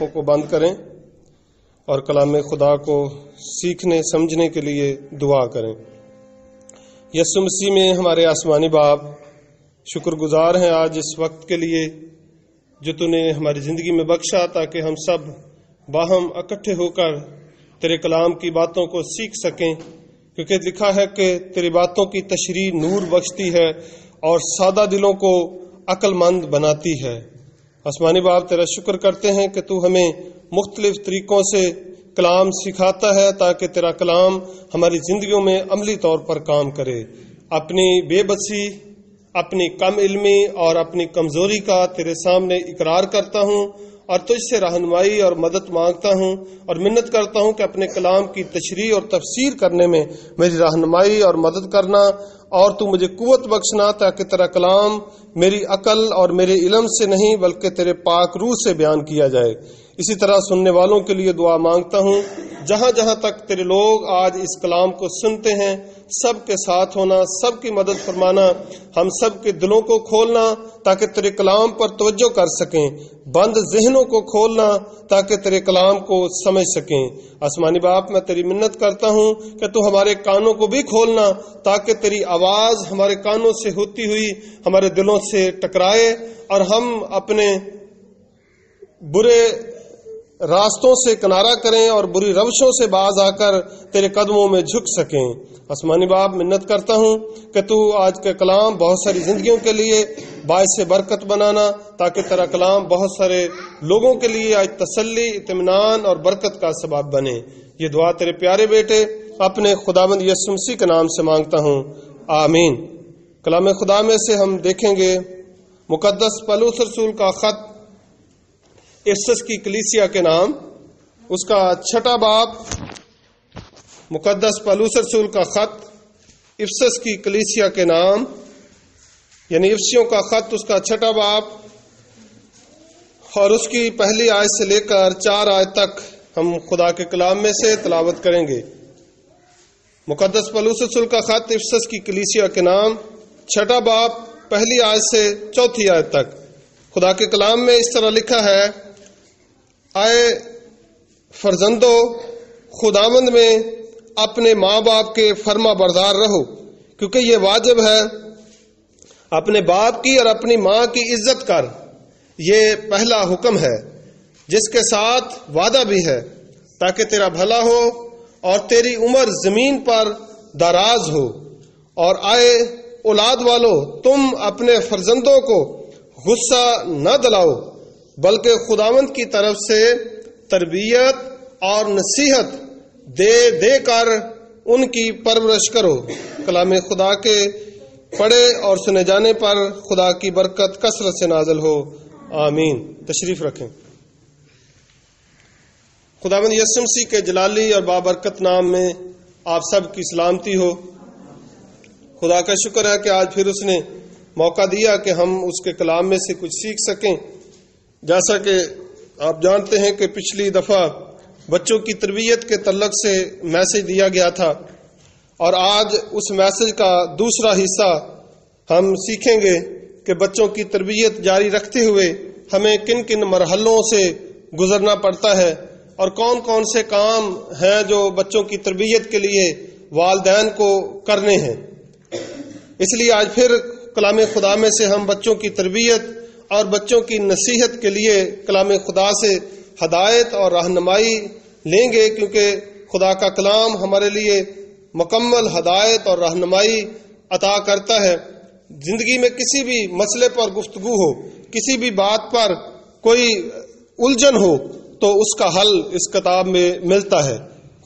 آنکھوں کو بند کریں اور کلام خدا کو سیکھنے سمجھنے کے لیے دعا کریں۔ یسوع مسیح میں ہمارے آسمانی باپ، شکر گزار ہیں آج اس وقت کے لیے جو تو نے ہماری زندگی میں بخشا تاکہ ہم سب باہم اکٹھے ہو کر تیرے کلام کی باتوں کو سیکھ سکیں، کیونکہ لکھا ہے کہ تیری باتوں کی تشریح نور بخشتی ہے اور سادہ دلوں کو عقل مند بناتی ہے۔ آسمانی باپ، تیرا شکر کرتے ہیں کہ تو ہمیں مختلف طریقوں سے کلام سکھاتا ہے تاکہ تیرا کلام ہماری زندگیوں میں عملی طور پر کام کرے۔ اپنی بے بسی، اپنی کم علمی اور اپنی کمزوری کا تیرے سامنے اقرار کرتا ہوں اور تجھ سے رہنمائی اور مدد مانگتا ہوں اور منت کرتا ہوں کہ اپنے کلام کی تشریح اور تفسیر کرنے میں میری رہنمائی اور مدد کرنا اور تو مجھے قوت بخشنا تاکہ تیرا کلام میری عقل اور میرے علم سے نہیں بلکہ تیرے پاک روح سے بیان کیا جائے۔ اسی طرح سننے والوں کے لیے دعا مانگتا ہوں، جہاں جہاں تک تیرے لوگ آج اس کلام کو سنتے ہیں سب کے ساتھ ہونا، سب کی مدد فرمانا، ہم سب کے دلوں کو کھولنا تاکہ تیرے کلام پر توجہ کر سکیں، بند ذہنوں کو کھولنا تاکہ تیرے کلام کو سمجھ سکیں۔ آسمانی باپ، میں تیری منت کرتا ہوں کہ تو ہمارے کانوں کو بھی کھولنا تاکہ تیری آواز ہمارے کانوں سے ہوتی ہوئی ہمارے دلوں سے ٹکرائے اور ہم اپنے برے راستوں سے کنارہ کریں اور بری روشوں سے باز آ کر تیرے قدموں میں جھک سکیں۔ آسمانی باپ، منت کرتا ہوں کہ تو آج کا کلام بہت ساری زندگیوں کے لیے باعث برکت بنانا تاکہ تیرا کلام بہت سارے لوگوں کے لیے آج تسلی، اطمینان اور برکت کا سبب بنے۔ یہ دعا تیرے پیارے بیٹے اپنے خداوند یسوع مسیح کے نام سے مانگتا ہوں، آمین۔ کلام خدا میں سے ہم دیکھیں گے مقدس پولس رسول کا خط افسس کی کلیسیا کے نام، اس کا 6 باب، مقدس پولس رسول کا خط افسس کی کلیسیا کے نام یعنی افسیوں کا خط، اس کا 6 باب اور اس کی پہلی آیت سے لے کر 4 آیت تک ہم خدا کے کلام میں سے تلاوت کریں گے۔ مقدس پولس رسول کا خط افسس کی کلیسیا کے نام، 6 باب، پہلی آیت سے 4 آیت تک۔ خدا کے کلام میں اس طرح لکھا ہے، اے فرزندو، خداوند میں اپنے ماں باپ کے فرما بردار رہو، کیونکہ یہ واجب ہے۔ اپنے باپ کی اور اپنی ماں کی عزت کر، یہ پہلا حکم ہے جس کے ساتھ وعدہ بھی ہے، تاکہ تیرا بھلا ہو اور تیری عمر زمین پر دراز ہو۔ اور اے اولاد والو، تم اپنے فرزندوں کو غصہ نہ دلاؤ بلکہ خداوند کی طرف سے تربیت اور نصیحت دے دے کر ان کی پرورش کرو۔ کلام خدا کے پڑھے اور سنے جانے پر خدا کی برکت کثرت سے نازل ہو، آمین۔ تشریف رکھیں۔ خداوند یسوع مسیح کے جلالی اور بابرکت نام میں آپ سب کی سلامتی ہو۔ خدا کا شکر ہے کہ آج پھر اس نے موقع دیا کہ ہم اس کے کلام میں سے کچھ سیکھ سکیں۔ جیسا کہ آپ جانتے ہیں کہ پچھلی دفعہ بچوں کی تربیت کے تعلق سے میسج دیا گیا تھا، اور آج اس میسج کا دوسرا حصہ ہم سیکھیں گے کہ بچوں کی تربیت جاری رکھتے ہوئے ہمیں کن کن مرحلوں سے گزرنا پڑتا ہے اور کون کون سے کام ہیں جو بچوں کی تربیت کے لیے والدین کو کرنے ہیں۔ اس لیے آج پھر کلام خدا میں سے ہم بچوں کی تربیت اور بچوں کی نصیحت کے لیے کلام خدا سے ہدایت اور رہنمائی لیں گے، کیونکہ خدا کا کلام ہمارے لیے مکمل ہدایت اور رہنمائی عطا کرتا ہے۔ زندگی میں کسی بھی مسئلے پر گفتگو ہو، کسی بھی بات پر کوئی الجھن ہو تو اس کا حل اس کتاب میں ملتا ہے۔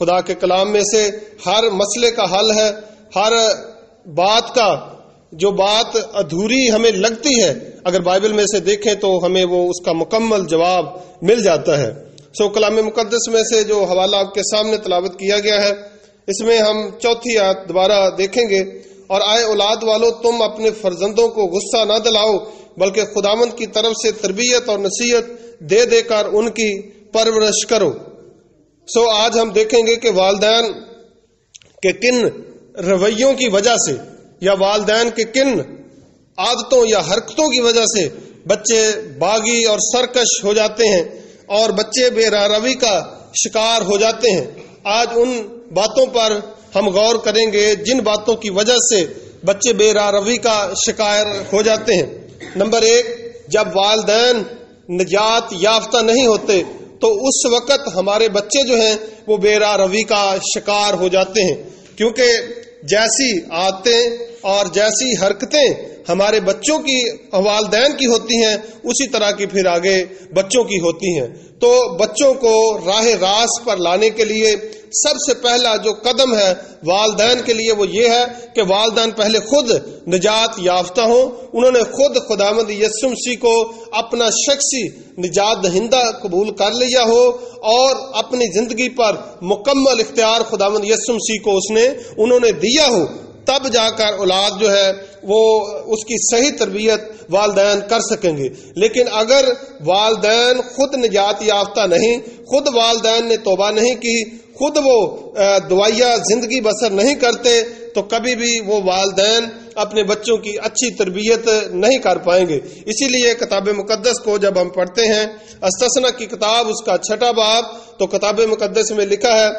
خدا کے کلام میں سے ہر مسئلے کا حل ہے، ہر بات کا جو بات ادھوری ہمیں لگتی ہے اگر بائبل میں سے دیکھیں تو ہمیں وہ اس کا مکمل جواب مل جاتا ہے۔ کلام مقدس میں سے جو حوالہ آپ کے سامنے تلاوت کیا گیا ہے، اس میں ہم 4 آیت دوبارہ دیکھیں گے، اور اے اولاد والو، تم اپنے فرزندوں کو غصہ نہ دلاؤ بلکہ خداوند کی طرف سے تربیت اور نصیحت دے دے کر ان کی پرورش کرو۔ آج ہم دیکھیں گے کہ والدین کے کن رویوں کی وجہ سے یا والدین کے کن عادتوں یا حرکتوں کی وجہ سے بچے باغی اور سرکش ہو جاتے ہیں اور بچے بے راہ کا شکار ہو جاتے ہیں۔ آج ان باتوں پر ہم غور کریں گے جن باتوں کی وجہ سے بچے بے راہ کا شکار ہو جاتے ہیں۔ نمبر 1، جب والدین نجات یافتہ نہیں ہوتے تو اس وقت ہمارے بچے جو ہیں وہ بے راہ کا شکار ہو جاتے ہیں، کیونکہ جیسی عادتیں اور جیسی حرکتیں ہمارے بچوں کی والدین کی ہوتی ہیں اسی طرح کی پھر آگے بچوں کی ہوتی ہیں۔ تو بچوں کو راہ راست پر لانے کے لیے سب سے پہلا جو قدم ہے والدین کے لیے وہ یہ ہے کہ والدین پہلے خود نجات یافتہ ہوں، انہوں نے خود خداوند یسوع مسیح کو اپنا شخصی نجات دہندہ قبول کر لیا ہو اور اپنی زندگی پر مکمل اختیار خداوند یسوع مسیح کو انہوں نے دیا ہو، تب جا کر اولاد جو ہے وہ اس کی صحیح تربیت والدین کر سکیں گے۔ لیکن اگر والدین خود نجات یافتہ نہیں، خود والدین نے توبہ نہیں کی، خود وہ دعائیا زندگی بسر نہیں کرتے تو کبھی بھی وہ والدین اپنے بچوں کی اچھی تربیت نہیں کر پائیں گے۔ اسی لیے کتاب مقدس کو جب ہم پڑھتے ہیں، استثنا کی کتاب اس کا 6 باب، تو کتاب مقدس میں لکھا ہے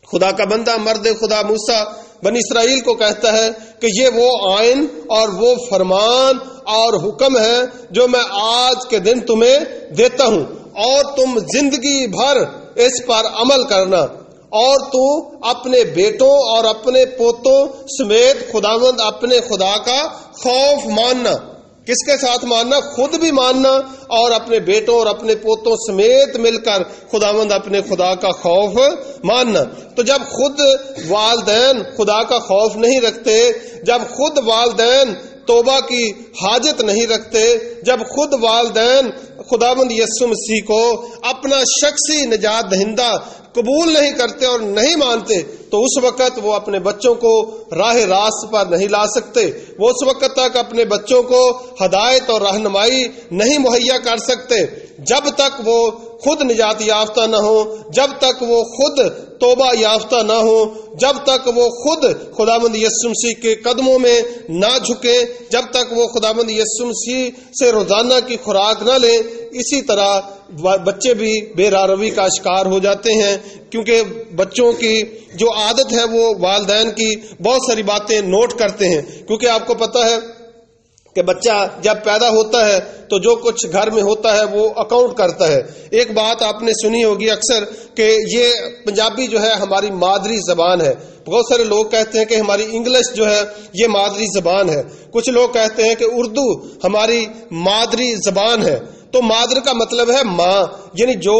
خدا کا بندہ مرد خدا موسیٰ بنی اسرائیل کو کہتا ہے کہ یہ وہ آئین اور وہ فرمان اور حکم ہے جو میں آج کے دن تمہیں دیتا ہوں، اور تم زندگی بھر اس پر عمل کرنا، اور تو اپنے بیٹوں اور اپنے پوتوں سمیت خداوند اپنے خدا کا خوف ماننا۔ کس کے ساتھ ماننا؟ خود بھی ماننا اور اپنے بیٹوں اور اپنے پوتوں سمیت مل کر خداوند اپنے خدا کا خوف ماننا۔ تو جب خود والدین خدا کا خوف نہیں رکھتے، جب خود والدین توبہ کی حاجت نہیں رکھتے، جب خود والدین خداوند یسوع مسیح کو اپنا شخصی نجات دہندہ قبول نہیں کرتے اور نہیں مانتے، تو اس وقت وہ اپنے بچوں کو راہ راست پر نہیں لا سکتے، وہ اس وقت تک اپنے بچوں کو ہدایت اور رہنمائی نہیں مہیا کر سکتے جب تک وہ خود نجات یافتہ نہ ہو، جب تک وہ خود توبہ یافتہ نہ ہو، جب تک وہ خود خداوند یسوع مسیح کے قدموں میں نہ جھکے، جب تک وہ خداوند یسوع مسیح سے روزانہ کی خوراک نہ لیں۔ اسی طرح بچے بھی بے راہ کا شکار ہو جاتے ہیں، کیونکہ بچوں کی جو عادت ہے وہ والدین کی بہت ساری باتیں نوٹ کرتے ہیں، کیونکہ آپ کو پتہ ہے کہ بچہ جب پیدا ہوتا ہے تو جو کچھ گھر میں ہوتا ہے وہ اکاؤنٹ کرتا ہے۔ ایک بات آپ نے سنی ہوگی اکثر کہ یہ پنجابی جو ہے ہماری مادری زبان ہے۔ بہت سارے لوگ کہتے ہیں کہ ہماری انگلش جو ہے یہ مادری زبان ہے، کچھ لوگ کہتے ہیں کہ اردو ہماری مادری زبان ہے۔ تو مادر کا مطلب ہے ماں، یعنی جو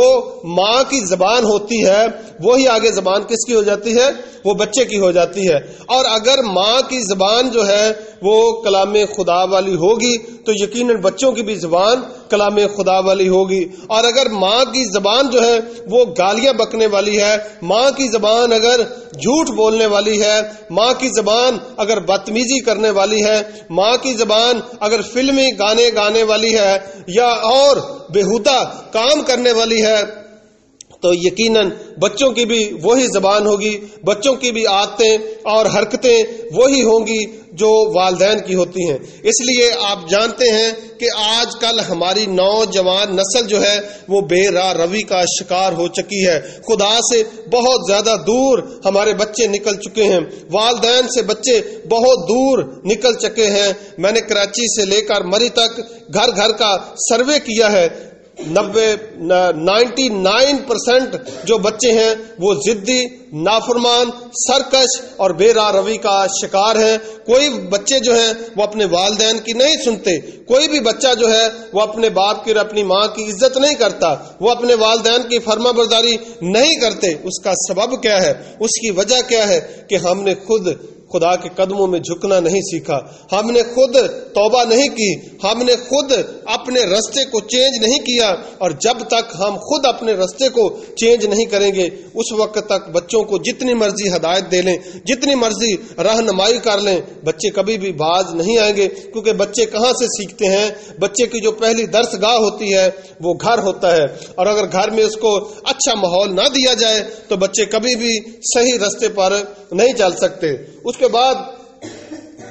ماں کی زبان ہوتی ہے وہی آگے زبان کس کی ہو جاتی ہے؟ وہ بچے کی ہو جاتی ہے۔ اور اگر ماں کی زبان جو ہے وہ کلام خدا والی ہوگی تو یقیناً بچوں کی بھی زبان کلام خدا والی ہوگی۔ اور اگر ماں کی زبان جو ہے وہ گالیاں بکنے والی ہے، ماں کی زبان اگر جھوٹ بولنے والی ہے، ماں کی زبان اگر بدتمیزی کرنے والی ہے، ماں کی زبان اگر فلمی گانے گانے والی ہے یا اور بےہودہ کام کرنے والی ہے، تو یقیناً بچوں کی بھی وہی زبان ہوگی، بچوں کی بھی عادتیں اور حرکتیں وہی ہوں گی جو والدین کی ہوتی ہیں۔ اس لیے آپ جانتے ہیں کہ آج کل ہماری نوجوان نسل جو ہے وہ بے راہ روی کا شکار ہو چکی ہے، خدا سے بہت زیادہ دور ہمارے بچے نکل چکے ہیں، والدین سے بچے بہت دور نکل چکے ہیں۔ میں نے کراچی سے لے کر مری تک گھر گھر کا سروے کیا ہے، 99% جو بچے ہیں وہ ضدی، نافرمان، سرکش اور بے راہ روی کا شکار ہیں۔ کوئی بچے جو ہیں وہ اپنے والدین کی نہیں سنتے، کوئی بھی بچہ جو ہے وہ اپنے باپ کی اور اپنی ماں کی عزت نہیں کرتا، وہ اپنے والدین کی فرما برداری نہیں کرتے۔ اس کا سبب کیا ہے؟ اس کی وجہ کیا ہے؟ کہ ہم نے خود خدا کے قدموں میں جھکنا نہیں سیکھا، ہم نے خود توبہ نہیں کی، ہم نے خود اپنے راستے کو چینج نہیں کیا، اور جب تک ہم خود اپنے راستے کو چینج نہیں کریں گے اس وقت تک بچوں کو جتنی مرضی ہدایت دے لیں، جتنی مرضی رہنمائی کر لیں، بچے کبھی بھی باز نہیں آئیں گے، کیونکہ بچے کہاں سے سیکھتے ہیں؟ بچے کی جو پہلی درس گاہ ہوتی ہے وہ گھر ہوتا ہے، اور اگر گھر میں اس کو اچھا ماحول نہ دیا جائے تو بچے کبھی بھی صحیح راستے پر نہیں چل سکتے۔ اس کے بعد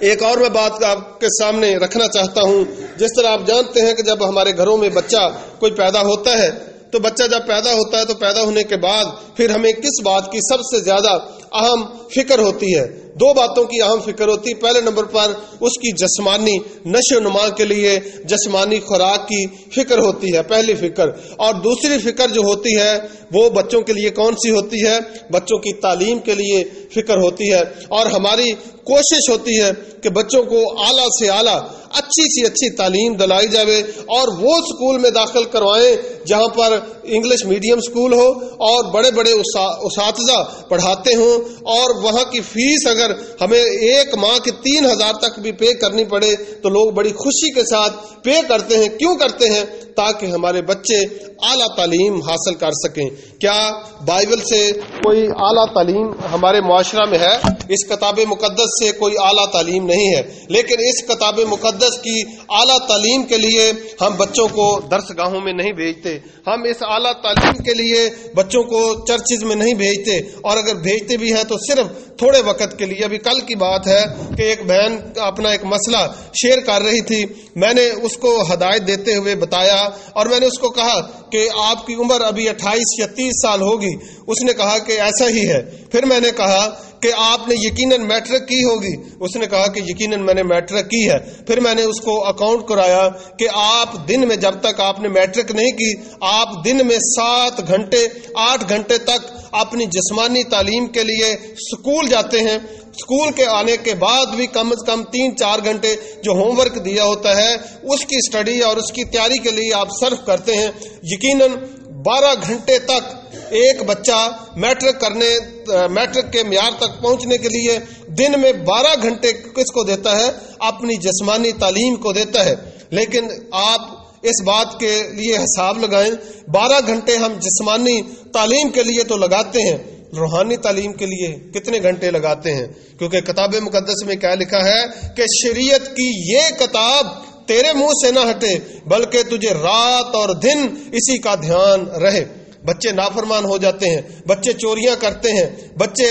ایک اور میں بات آپ کے سامنے رکھنا چاہتا ہوں، جس طرح آپ جانتے ہیں کہ جب ہمارے گھروں میں بچہ کوئی پیدا ہوتا ہے تو بچہ جب پیدا ہوتا ہے تو پیدا ہونے کے بعد پھر ہمیں کس بات کی سب سے زیادہ اہم فکر ہوتی ہے؟ دو باتوں کی اہم فکر ہوتی ہے۔ پہلے نمبر پر اس کی جسمانی نشو و نما کے لیے جسمانی خوراک کی فکر ہوتی ہے، پہلی فکر۔ اور دوسری فکر جو ہوتی ہے وہ بچوں کے لیے کون سی ہوتی ہے؟ بچوں کی تعلیم کے لیے فکر ہوتی ہے، اور ہماری کوشش ہوتی ہے کہ بچوں کو اعلیٰ سے اعلیٰ اچھی سی اچھی تعلیم دلائی جاوے، اور وہ اسکول میں داخل کروائیں جہاں پر انگلش میڈیم اسکول ہو اور بڑے بڑے اساتذہ پڑھاتے ہوں، اور وہاں کی فیس اگر ہمیں ایک ماہ کے 3,000 تک بھی پے کرنی پڑے تو لوگ بڑی خوشی کے ساتھ پے کرتے ہیں۔ کیوں کرتے ہیں؟ تاکہ ہمارے بچے اعلیٰ تعلیم حاصل کر سکیں۔ کیا بائبل سے کوئی اعلیٰ تعلیم ہمارے معاشرہ میں ہے؟ اس کتاب مقدس سے کوئی اعلیٰ تعلیم نہیں ہے، لیکن اس کتاب مقدس کی اعلیٰ تعلیم کے لیے ہم بچوں کو درس گاہوں میں نہیں بھیجتے، ہم اس اعلیٰ تعلیم کے لیے بچوں کو چرچز میں نہیں بھیجتے، اور اگر بھیجتے بھی ہیں تو صرف تھوڑے وقت کے لیے۔ ابھی کل کی بات ہے کہ ایک بہن اپنا ایک مسئلہ شیئر کر رہی تھی، میں نے اس کو ہدایت دیتے ہوئے بتایا، اور میں نے اس کو کہا کہ آپ کی عمر ابھی 28 یا 30 سال ہوگی۔ اس نے کہا کہ ایسا ہی ہے۔ پھر میں نے کہا کہ آپ نے یقیناً میٹرک کی ہوگی۔ اس نے کہا کہ یقیناً میں نے میٹرک کی ہے۔ پھر میں نے اس کو اکاؤنٹ کرایا کہ آپ دن میں، جب تک آپ نے میٹرک نہیں کی، آپ دن میں 7 گھنٹے 8 گھنٹے تک اپنی جسمانی تعلیم کے لیے اسکول جاتے ہیں۔ اسکول کے آنے کے بعد بھی کم از کم 3-4 گھنٹے جو ہوم ورک دیا ہوتا ہے اس کی اسٹڈی اور اس کی تیاری کے لیے آپ صرف کرتے ہیں۔ یقیناً 12 گھنٹے تک ایک بچہ میٹرک کے معیار تک پہنچنے کے لیے دن میں 12 گھنٹے کس کو دیتا ہے؟ اپنی جسمانی تعلیم کو دیتا ہے۔ لیکن آپ اس بات کے لیے حساب لگائیں، 12 گھنٹے ہم جسمانی تعلیم کے لیے تو لگاتے ہیں، روحانی تعلیم کے لیے کتنے گھنٹے لگاتے ہیں؟ کیونکہ کتاب مقدس میں کیا لکھا ہے کہ شریعت کی یہ کتاب تیرے منہ سے نہ ہٹے بلکہ تجھے رات اور دن اسی کا دھیان رہے۔ بچے نافرمان ہو جاتے ہیں، بچے چوریاں کرتے ہیں، بچے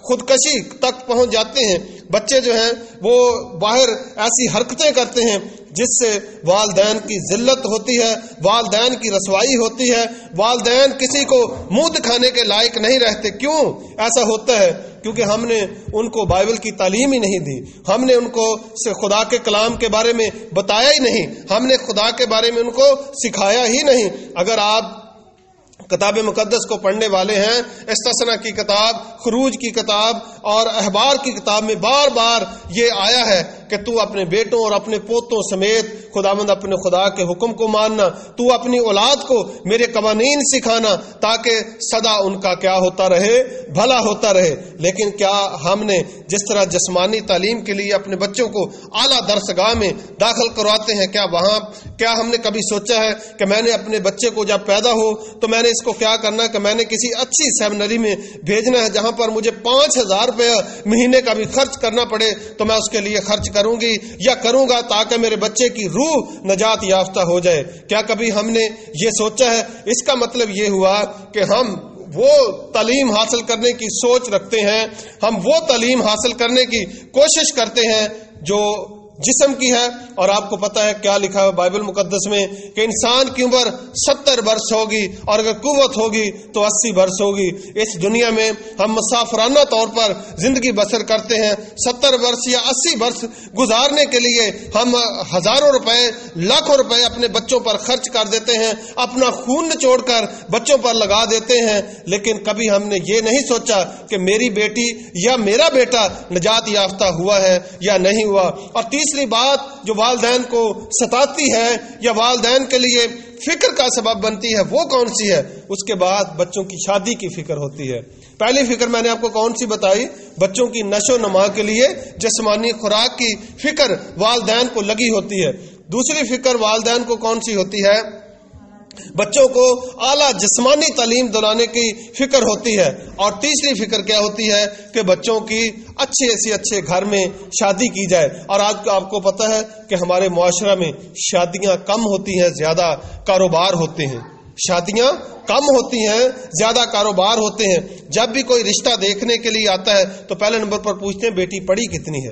خودکشی تک پہنچ جاتے ہیں، بچے جو ہیں وہ باہر ایسی حرکتیں کرتے ہیں جس سے والدین کی ذلت ہوتی ہے، والدین کی رسوائی ہوتی ہے، والدین کسی کو منہ دکھانے کے لائق نہیں رہتے۔ کیوں ایسا ہوتا ہے؟ کیونکہ ہم نے ان کو بائبل کی تعلیم ہی نہیں دی، ہم نے ان کو خدا کے کلام کے بارے میں بتایا ہی نہیں، ہم نے خدا کے بارے میں ان کو سکھایا ہی نہیں۔ اگر آپ کتاب مقدس کو پڑھنے والے ہیں، استثنا کی کتاب، خروج کی کتاب اور احبار کی کتاب میں بار بار یہ آیا ہے کہ تو اپنے بیٹوں اور اپنے پوتوں سمیت خداوند اپنے خدا کے حکم کو ماننا، تو اپنی اولاد کو میرے قوانین سکھانا تاکہ سدا ان کا کیا ہوتا رہے؟ بھلا ہوتا رہے۔ لیکن کیا ہم نے جس طرح جسمانی تعلیم کے لیے اپنے بچوں کو اعلیٰ درسگاہ میں داخل کرواتے ہیں، کیا ہم نے کبھی سوچا ہے کہ میں نے اپنے بچے کو جب پیدا ہو تو میں نے اس کو کیا کرنا ہے کہ میں نے کسی اچھی سیمنری میں بھیجنا ہے جہاں پر مجھے 5,000 روپے مہینے کا بھی خرچ کرنا پڑے تو میں اس کے لیے خرچ کروں گی یا کروں گا تاکہ میرے بچے کی روح نجات یافتہ ہو جائے؟ کیا کبھی ہم نے یہ سوچا ہے؟ اس کا مطلب یہ ہوا کہ ہم وہ تعلیم حاصل کرنے کی سوچ رکھتے ہیں، ہم وہ تعلیم حاصل کرنے کی کوشش کرتے ہیں جو جسم کی ہے۔ اور آپ کو پتا ہے کیا لکھا ہے بائبل مقدس میں کہ انسان کی عمر 70 برس ہوگی اور اگر قوت ہوگی تو 80 برس ہوگی۔ اس دنیا میں ہم مسافرانہ طور پر زندگی بسر کرتے ہیں، 70 برس یا 80 برس گزارنے کے لیے ہم ہزاروں روپے، لاکھوں روپے اپنے بچوں پر خرچ کر دیتے ہیں، اپنا خون نچوڑ کر بچوں پر لگا دیتے ہیں، لیکن کبھی ہم نے یہ نہیں سوچا کہ میری بیٹی یا میرا بیٹا نجات یافتہ ہوا ہے یا نہیں ہوا۔ اور تیسری بات جو والدین کو ستاتی ہے یا والدین کے لیے فکر کا سبب بنتی ہے وہ کون سی ہے؟ اس کے بعد بچوں کی شادی کی فکر ہوتی ہے۔ پہلی فکر میں نے آپ کو کون سی بتائی؟ بچوں کی نشو و نما کے لیے جسمانی خوراک کی فکر والدین کو لگی ہوتی ہے۔ دوسری فکر والدین کو کون سی ہوتی ہے؟ بچوں کو اعلیٰ جسمانی تعلیم دلانے کی فکر ہوتی ہے۔ اور تیسری فکر کیا ہوتی ہے کہ بچوں کی اچھے گھر میں شادی کی جائے۔ اور آج آپ کو پتہ ہے کہ ہمارے معاشرہ میں شادیاں کم ہوتی ہیں، زیادہ کاروبار ہوتے ہیں۔ شادیاں کم ہوتی ہیں، زیادہ کاروبار ہوتے ہیں۔ جب بھی کوئی رشتہ دیکھنے کے لیے آتا ہے تو پہلے نمبر پر پوچھتے ہیں بیٹی پڑھی کتنی ہے،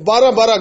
12-12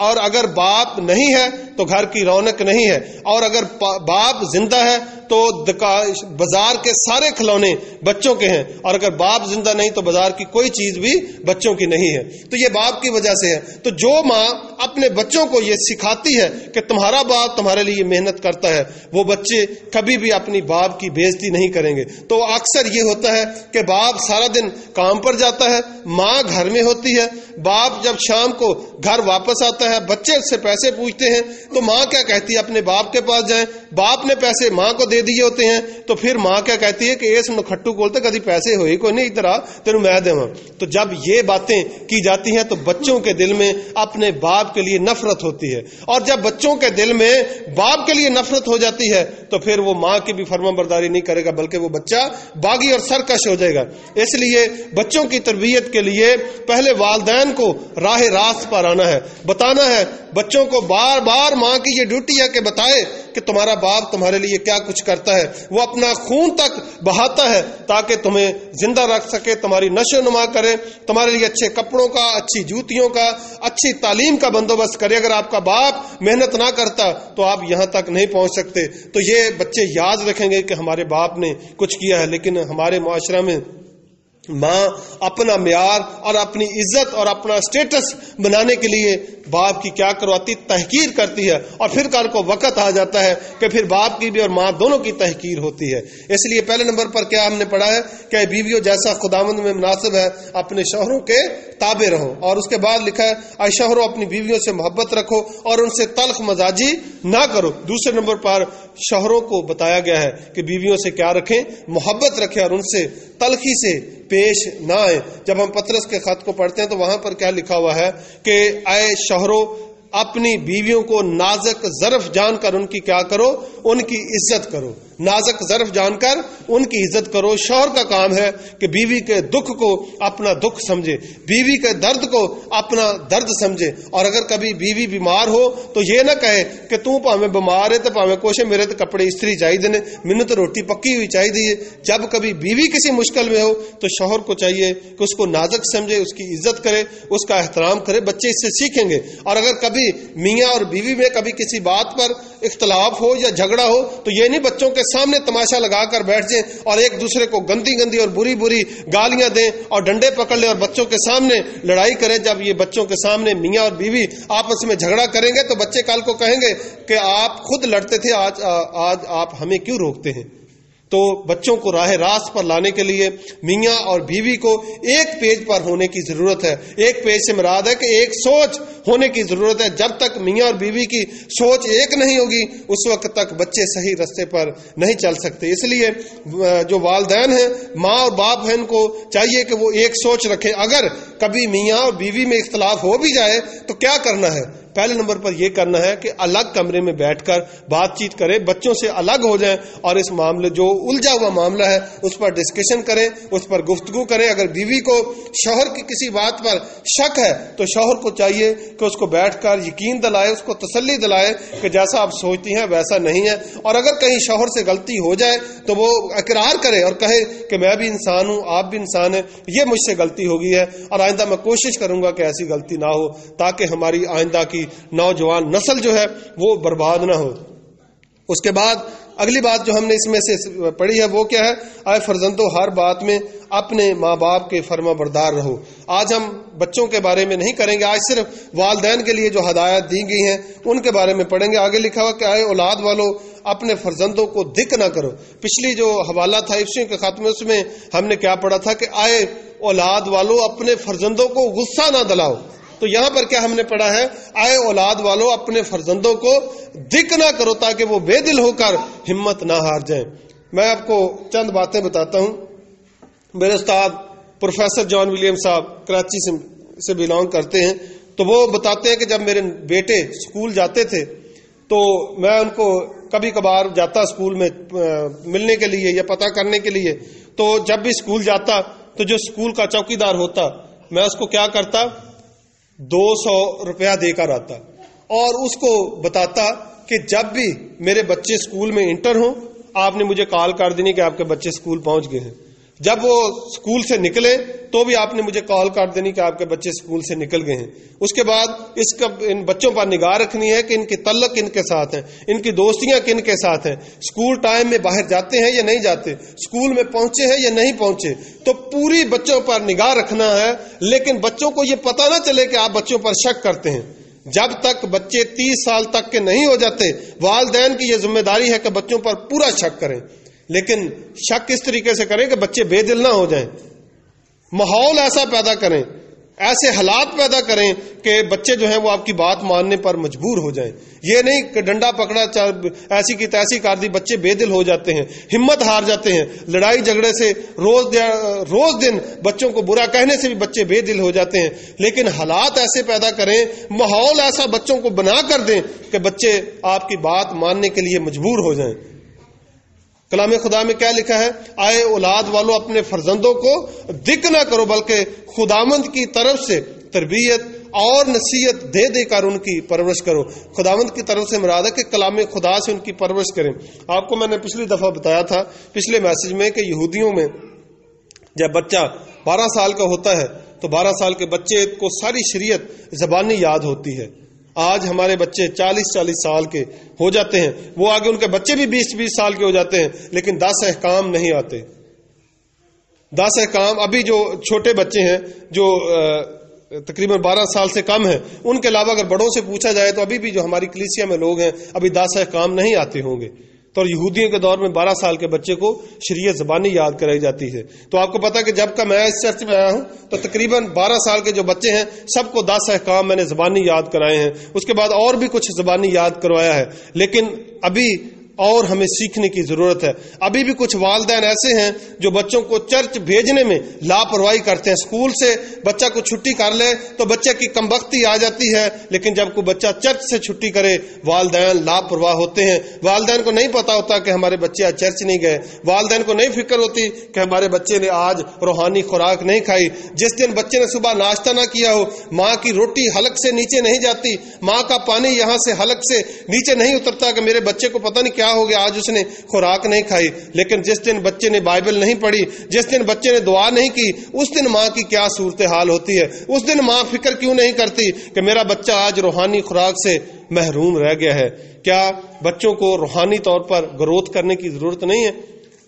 اور اگر باپ نہیں ہے تو گھر کی رونق نہیں ہے، اور اگر باپ زندہ ہے تو بازار کے سارے کھلونے بچوں کے ہیں، اور اگر باپ زندہ نہیں تو بازار کی کوئی چیز بھی بچوں کی نہیں ہے۔ تو یہ باپ کی وجہ سے ہے۔ تو جو ماں اپنے بچوں کو یہ سکھاتی ہے کہ تمہارا باپ تمہارے لیے محنت کرتا ہے، وہ بچے کبھی بھی اپنی باپ کی بےزتی نہیں کریں گے۔ تو اکثر یہ ہوتا ہے کہ باپ سارا دن کام پر جاتا ہے، ماں گھر میں ہوتی ہے، باپ جب شام کو گھر واپس آتا ہے، بچے اس سے پیسے پوچھتے ہیں تو ماں کیا کہتی ہے؟ اپنے باپ کے پاس جائیں، باپ نے پیسے ماں کو دے دیے ہوتے ہیں تو پھر ماں کیا کہتی ہے کہ اس کھٹو کولتے کدی پیسے ہوئے کوئی نہیں، ادھر آ تینوں میں دے۔ تو جب یہ باتیں کی جاتی ہیں تو بچوں کے دل میں اپنے باپ کے لیے نفرت ہوتی ہے، اور جب بچوں کے دل میں باپ کے لیے نفرت ہو جاتی ہے تو پھر وہ ماں کی بھی فرما برداری نہیں کرے گا، بلکہ وہ بچہ باغی اور سرکش ہو جائے گا۔ اس لیے بچوں کی تربیت کے لیے پہلے والدین کو راہ راست پر آنا ہے، بتانا ہے بچوں کو، بار بار ماں کی یہ ڈیوٹی ہے کہ بتائے کہ تمہارا باپ تمہارے لیے کیا کچھ کرتا ہے، وہ اپنا خون تک بہاتا ہے تاکہ تمہیں زندہ رکھ سکے، تمہاری نشو و نما کرے، تمہارے لیے اچھے کپڑوں کا، اچھی جوتیوں کا، اچھی تعلیم کا بندوبست کرے۔ اگر آپ کا باپ محنت نہ کرتا تو آپ یہاں تک نہیں پہنچ سکتے۔ تو یہ بچے یاد رکھیں گے کہ ہمارے باپ نے کچھ کیا ہے۔ لیکن ہمارے معاشرہ میں ماں اپنا معیار اور اپنی عزت اور اپنا سٹیٹس بنانے کے لیے باپ کی کیا کرواتی؟ تحقیر کرتی ہے، اور پھر کل کو وقت آ جاتا ہے کہ پھر باپ کی بھی اور ماں دونوں کی تحقیر ہوتی ہے۔ اس لیے پہلے نمبر پر کیا ہم نے پڑھا ہے کہ بیویوں جیسا خداوند میں مناسب ہے اپنے شوہروں کے تابع رہو، اور اس کے بعد لکھا ہے اے شوہروں اپنی بیویوں سے محبت رکھو اور ان سے تلخ مزاجی نہ کرو۔ دوسرے نمبر پر شوہروں کو بتایا گیا ہے کہ بیویوں سے کیا رکھیں؟ محبت رکھیں اور ان سے تلخی سے پیش نہ آئے۔ جب ہم پطرس کے خط کو پڑھتے ہیں تو وہاں پر کیا لکھا ہوا ہے کہ اے شوہروں اپنی بیویوں کو نازک ظرف جان کر ان کی کیا کرو؟ ان کی عزت کرو۔ نازک ظرف جان کر ان کی عزت کرو۔ شوہر کا کام ہے کہ بیوی کے دکھ کو اپنا دکھ سمجھے، بیوی کے درد کو اپنا درد سمجھے، اور اگر کبھی بیوی بیمار ہو تو یہ نہ کہے کہ تو پاویں بیمار ہے تو پاویں کوشے میرے تو کپڑے استری چاہیے نے، مینوں تو روٹی پکی ہوئی چاہیے۔ جب کبھی بیوی کسی مشکل میں ہو تو شوہر کو چاہیے کہ اس کو نازک سمجھے، اس کی عزت کرے، اس کا احترام کرے۔ بچے اس سے سیکھیں گے۔ اور اگر کبھی میاں اور بیوی میں کبھی کسی بات پر اختلاف ہو یا جھگڑا ہو تو یہ نہیں بچوں کے سامنے تماشا لگا کر بیٹھ جائیں اور ایک دوسرے کو گندی گندی اور بری بری گالیاں دیں اور ڈنڈے پکڑ لیں اور بچوں کے سامنے لڑائی کریں۔ جب یہ بچوں کے سامنے میاں اور بیوی آپس میں جھگڑا کریں گے تو بچے کل کو کہیں گے کہ آپ خود لڑتے تھے، آج آپ ہمیں کیوں روکتے ہیں؟ تو بچوں کو راہ راست پر لانے کے لیے میاں اور بیوی کو ایک پیج پر ہونے کی ضرورت ہے۔ ایک پیج سے مراد ہے کہ ایک سوچ ہونے کی ضرورت ہے۔ جب تک میاں اور بیوی کی سوچ ایک نہیں ہوگی اس وقت تک بچے صحیح راستے پر نہیں چل سکتے۔ اس لیے جو والدین ہیں، ماں اور باپ ہیں، ان کو چاہیے کہ وہ ایک سوچ رکھیں۔ اگر کبھی میاں اور بیوی میں اختلاف ہو بھی جائے تو کیا کرنا ہے؟ پہلے نمبر پر یہ کرنا ہے کہ الگ کمرے میں بیٹھ کر بات چیت کریں، بچوں سے الگ ہو جائیں اور اس معاملے جو الجھا ہوا معاملہ ہے اس پر ڈسکشن کریں، اس پر گفتگو کریں۔ اگر بیوی کو شوہر کی کسی بات پر شک ہے تو شوہر کو چاہیے کہ اس کو بیٹھ کر یقین دلائے، اس کو تسلی دلائے کہ جیسا آپ سوچتی ہیں ویسا نہیں ہے۔ اور اگر کہیں شوہر سے غلطی ہو جائے تو وہ اقرار کرے اور کہے کہ میں بھی انسان ہوں، آپ بھی انسان ہیں، یہ مجھ سے غلطی ہو گئی ہے اور آئندہ میں کوشش کروں گا کہ ایسی غلطی نہ ہو، تاکہ ہماری آئندہ کی نوجوان نسل جو ہے وہ برباد نہ ہو۔ اس کے بعد اگلی بات جو ہم نے اس میں سے پڑھی ہے وہ کیا ہے؟ اے فرزندو ہر بات میں اپنے ماں باپ کے فرما بردار رہو۔ آج ہم بچوں کے بارے میں نہیں کریں گے، آج صرف والدین کے لیے جو ہدایات دی گئی ہیں ان کے بارے میں پڑھیں گے۔ آگے لکھا ہوا کہ اے اولاد والو اپنے فرزندوں کو دکھ نہ کرو۔ پچھلی جو حوالہ تھا افسیوں کے خط میں اس میں ہم نے کیا پڑھا تھا کہ اے اولاد والو اپنے فرزندوں کو غصہ نہ دلاؤ۔ تو یہاں پر کیا ہم نے پڑھا ہے؟ اے اولاد والو اپنے فرزندوں کو دکھ نہ کرو تاکہ وہ بے دل ہو کر ہمت نہ ہار جائیں۔ میں آپ کو چند باتیں بتاتا ہوں۔ میرے استاد پروفیسر جان ولیم صاحب کراچی سے بلانگ کرتے ہیں، تو وہ بتاتے ہیں کہ جب میرے بیٹے اسکول جاتے تھے تو میں ان کو کبھی کبھار جاتا اسکول میں ملنے کے لیے یا پتہ کرنے کے لیے، تو جب بھی اسکول جاتا تو جو اسکول کا چوکی دار ہوتا میں اس کو کیا کرتا 200 روپیہ دے کر آتا اور اس کو بتاتا کہ جب بھی میرے بچے اسکول میں انٹر ہوں آپ نے مجھے کال کر دینی کہ آپ کے بچے اسکول پہنچ گئے ہیں۔ جب وہ اسکول سے نکلے تو بھی آپ نے مجھے کال کر دینی کہ آپ کے بچے اسکول سے نکل گئے ہیں. اس کے بعد ان بچوں پر نگاہ رکھنی ہے کہ ان کی تعلق کن کے ساتھ ہیں, ان کی دوستیاں کن کے ساتھ ہیں, اسکول ٹائم میں باہر جاتے ہیں یا نہیں جاتے, اسکول میں پہنچے ہیں یا نہیں پہنچے. تو پوری بچوں پر نگاہ رکھنا ہے, لیکن بچوں کو یہ پتہ نہ چلے کہ آپ بچوں پر شک کرتے ہیں. جب تک بچے 30 سال تک کے نہیں ہو جاتے, والدین کی یہ ذمہ داری ہے کہ بچوں پر پورا شک کریں, لیکن شک اس طریقے سے کریں کہ بچے بے دل نہ ہو جائیں. ماحول ایسا پیدا کریں, ایسے حالات پیدا کریں کہ بچے جو ہیں وہ آپ کی بات ماننے پر مجبور ہو جائیں. یہ نہیں کہ ڈنڈا پکڑا ایسی کی تیسی کر دی, بچے بے دل ہو جاتے ہیں, ہمت ہار جاتے ہیں. لڑائی جھگڑے سے روز دن بچوں کو برا کہنے سے بھی بچے بے دل ہو جاتے ہیں. لیکن حالات ایسے پیدا کریں, ماحول ایسا بچوں کو بنا کر دیں کہ بچے آپ کی بات ماننے کے لیے مجبور ہو جائیں. کلام خدا میں کیا لکھا ہے؟ آئے اولاد والوں اپنے فرزندوں کو دک نہ کرو, بلکہ خداوند کی طرف سے تربیت اور نصیحت دے دے کر ان کی پرورش کرو. خداوند کی طرف سے مراد ہے کہ کلام خدا سے ان کی پرورش کریں. آپ کو میں نے پچھلی دفعہ بتایا تھا پچھلے میسج میں کہ یہودیوں میں جب بچہ 12 سال کا ہوتا ہے تو 12 سال کے بچے کو ساری شریعت زبانی یاد ہوتی ہے. آج ہمارے بچے 40 سال کے ہو جاتے ہیں, وہ آگے ان کے بچے بھی 20 سال کے ہو جاتے ہیں, لیکن 10 احکام نہیں آتے. 10 احکام ابھی جو چھوٹے بچے ہیں جو تقریباً 12 سال سے کم ہیں, ان کے علاوہ اگر بڑوں سے پوچھا جائے تو ابھی بھی جو ہماری کلیسیا میں لوگ ہیں ابھی 10 احکام نہیں آتے ہوں گے. تو یہودیوں کے دور میں 12 سال کے بچے کو شریعت زبانی یاد کرائی جاتی ہے. تو آپ کو پتا کہ جب کا میں اس چرچ میں آیا ہوں تو تقریباً 12 سال کے جو بچے ہیں سب کو 10 احکام میں نے زبانی یاد کرائے ہیں. اس کے بعد اور بھی کچھ زبانی یاد کروایا ہے, لیکن ابھی اور ہمیں سیکھنے کی ضرورت ہے. ابھی بھی کچھ والدین ایسے ہیں جو بچوں کو چرچ بھیجنے میں لاپرواہی کرتے ہیں. اسکول سے بچہ کو چھٹی کر لے تو بچے کی کمبختی آ جاتی ہے, لیکن جب کوئی بچہ چرچ سے چھٹی کرے والدین لاپرواہ ہوتے ہیں. والدین کو نہیں پتا ہوتا کہ ہمارے بچے آج چرچ نہیں گئے, والدین کو نہیں فکر ہوتی کہ ہمارے بچے نے آج روحانی خوراک نہیں کھائی. جس دن بچے نے صبح ناشتہ نہ کیا ہو, ماں کی روٹی حلق سے نیچے نہیں جاتی, ماں کا پانی یہاں سے حلق سے نیچے نہیں اترتا کہ میرے بچے کو پتہ نہیں کیا ہو گیا, آج اس نے خوراک نہیں کھائی. لیکن جس دن بچے نے بائبل نہیں پڑھی, جس دن بچے نے دعا نہیں کی, اس دن ماں کی کیا صورتحال ہوتی ہے. اس دن ماں فکر کیوں نہیں کرتی کہ میرا بچہ آج روحانی خوراک سے محروم رہ گیا ہے. کیا بچوں کو روحانی طور پر گروتھ کرنے کی ضرورت نہیں ہے؟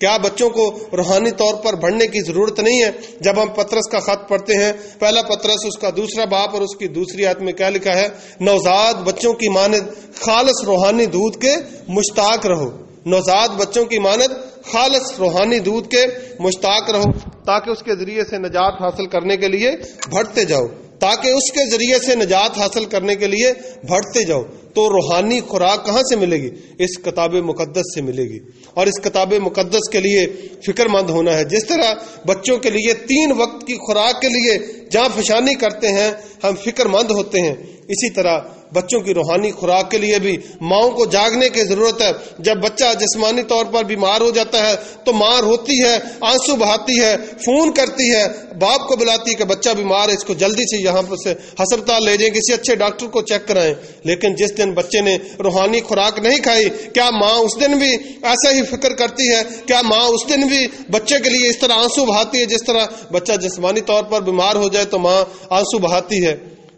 کیا بچوں کو روحانی طور پر بڑھنے کی ضرورت نہیں ہے؟ جب ہم پطرس کا خط پڑھتے ہیں, پہلا پطرس اس کا 2 باب اور اس کی 2 آیت میں کیا لکھا ہے؟ نوزاد بچوں کی مانند خالص روحانی دودھ کے مشتاق رہو. نوزاد بچوں کی مانند خالص روحانی دودھ کے مشتاق رہو, تاکہ اس کے ذریعے سے نجات حاصل کرنے کے لیے بڑھتے جاؤ. تاکہ اس کے ذریعے سے نجات حاصل کرنے کے لیے بڑھتے جاؤ. تو روحانی خوراک کہاں سے ملے گی؟ اس کتاب مقدس سے ملے گی. اور اس کتاب مقدس کے لیے فکر مند ہونا ہے. جس طرح بچوں کے لیے 3 وقت کی خوراک کے لیے جہاں فشانی کرتے ہیں ہم فکر مند ہوتے ہیں, اسی طرح بچوں کی روحانی خوراک کے لیے بھی ماؤں کو جاگنے کی ضرورت ہے. جب بچہ جسمانی طور پر بیمار ہو جاتا ہے تو ماں روتی ہے, آنسو بہاتی ہے, فون کرتی ہے, باپ کو بلاتی ہے کہ بچہ بیمار ہے, اس کو جلدی سے یہاں پر سے ہسپتال لے جائیں, کسی اچھے ڈاکٹر کو چیک کرائیں. لیکن جس دن بچے نے روحانی خوراک نہیں کھائی, کیا ماں اس دن بھی ایسا ہی فکر کرتی ہے؟ کیا ماں اس دن بھی بچے کے لیے اس طرح آنسو بہاتی ہے جس طرح بچہ جسمانی طور پر بیمار ہو جائے تو ماں آنسو بہاتی ہے؟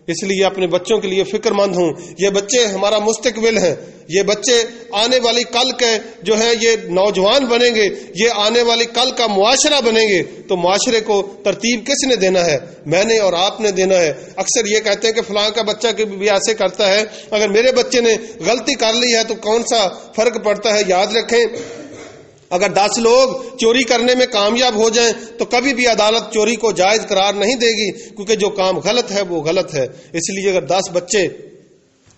اس لیے اپنے بچوں کے لیے فکر مند ہوں. یہ بچے ہمارا مستقبل ہیں. یہ بچے آنے والی کل کے جو ہیں یہ نوجوان بنیں گے, یہ آنے والی کل کا معاشرہ بنیں گے. تو معاشرے کو ترتیب کس نے دینا ہے؟ میں نے اور آپ نے دینا ہے. اکثر یہ کہتے ہیں کہ فلاں کا بچہ بھی ایسے کرتا ہے, اگر میرے بچے نے غلطی کر لی ہے تو کون سا فرق پڑتا ہے. یاد رکھیں, اگر 10 لوگ چوری کرنے میں کامیاب ہو جائیں تو کبھی بھی عدالت چوری کو جائز قرار نہیں دے گی, کیونکہ جو کام غلط ہے وہ غلط ہے. اس لیے اگر 10 بچے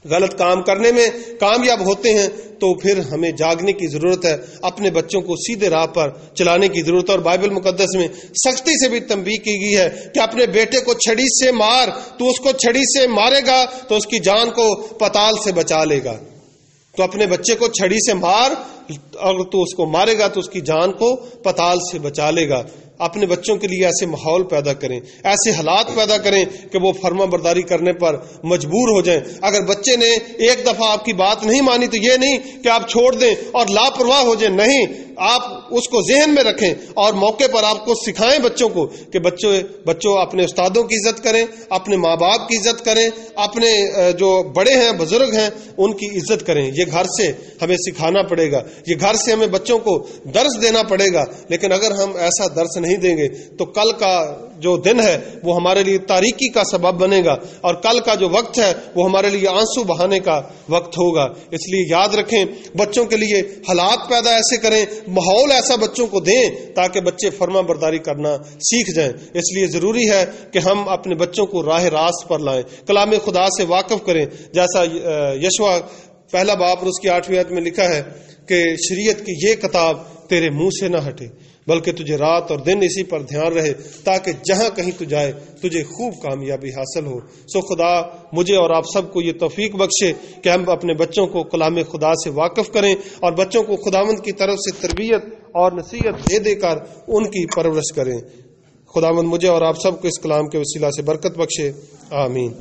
غلط کام کرنے میں کامیاب ہوتے ہیں تو پھر ہمیں جاگنے کی ضرورت ہے, اپنے بچوں کو سیدھے راہ پر چلانے کی ضرورت ہے. اور بائبل مقدس میں سختی سے بھی تنبیہ کی گئی ہے کہ اپنے بیٹے کو چھڑی سے مار, تو اس کو چھڑی سے مارے گا تو اس کی جان کو پتال سے بچا لے گا. تو اپنے بچے کو چھڑی سے مار, اگر تو اس کو مارے گا تو اس کی جان کو پتال سے بچا لے گا. اپنے بچوں کے لیے ایسے ماحول پیدا کریں, ایسے حالات پیدا کریں کہ وہ فرما برداری کرنے پر مجبور ہو جائیں. اگر بچے نے ایک دفعہ آپ کی بات نہیں مانی تو یہ نہیں کہ آپ چھوڑ دیں اور لاپرواہ ہو جائیں, نہیں. آپ اس کو ذہن میں رکھیں اور موقع پر آپ کو سکھائیں بچوں کو کہ بچوں اپنے استادوں کی عزت کریں، اپنے ماں باپ کی عزت کریں، اپنے جو بڑے ہیں بزرگ ہیں ان کی عزت کریں. یہ گھر سے ہمیں سکھانا پڑے گا، یہ گھر سے ہمیں بچوں کو درس دینا پڑے گا. لیکن اگر ہم ایسا درس نہیں دیں گے تو کل کا جو دن ہے وہ ہمارے لیے تاریکی کا سبب بنے گا، اور کل کا جو وقت ہے وہ ہمارے لیے آنسو بہانے کا وقت ہوگا. اس لیے یاد رکھیں، بچوں کے لیے حالات پیدا ایسے کریں، ماحول ایسا بچوں کو دیں تاکہ بچے فرما برداری کرنا سیکھ جائیں. اس لیے ضروری ہے کہ ہم اپنے بچوں کو راہ راست پر لائیں، کلام خدا سے واقف کریں. جیسا یشوع پہلا باب اور اس کی 8ویں آیت میں لکھا ہے کہ شریعت کی یہ کتاب تیرے منہ سے نہ ہٹے، بلکہ تجھے رات اور دن اسی پر دھیان رہے، تاکہ جہاں کہیں تو جائے تجھے خوب کامیابی حاصل ہو. سو خدا مجھے اور آپ سب کو یہ توفیق بخشے کہ ہم اپنے بچوں کو کلام خدا سے واقف کریں اور بچوں کو خداوند کی طرف سے تربیت اور نصیحت دے دے کر ان کی پرورش کریں. خداوند مجھے اور آپ سب کو اس کلام کے وسیلہ سے برکت بخشے. آمین.